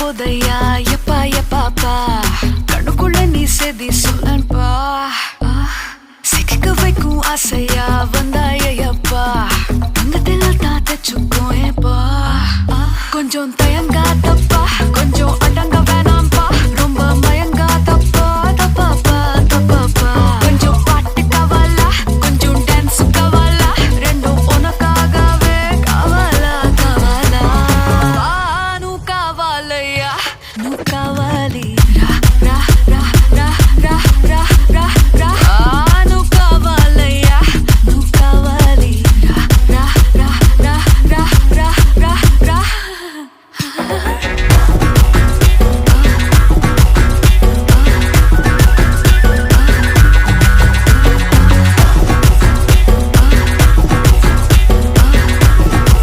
போதையா எப்பா எப்பாப்பா கண்ணுக்குள்ள நீ செதி சொல்லன்பா சிக்க வைக்கும் ஆசையா வந்தாயப்பா தங்கத்தில் தான் தச்சுக்கோ ஏப்பா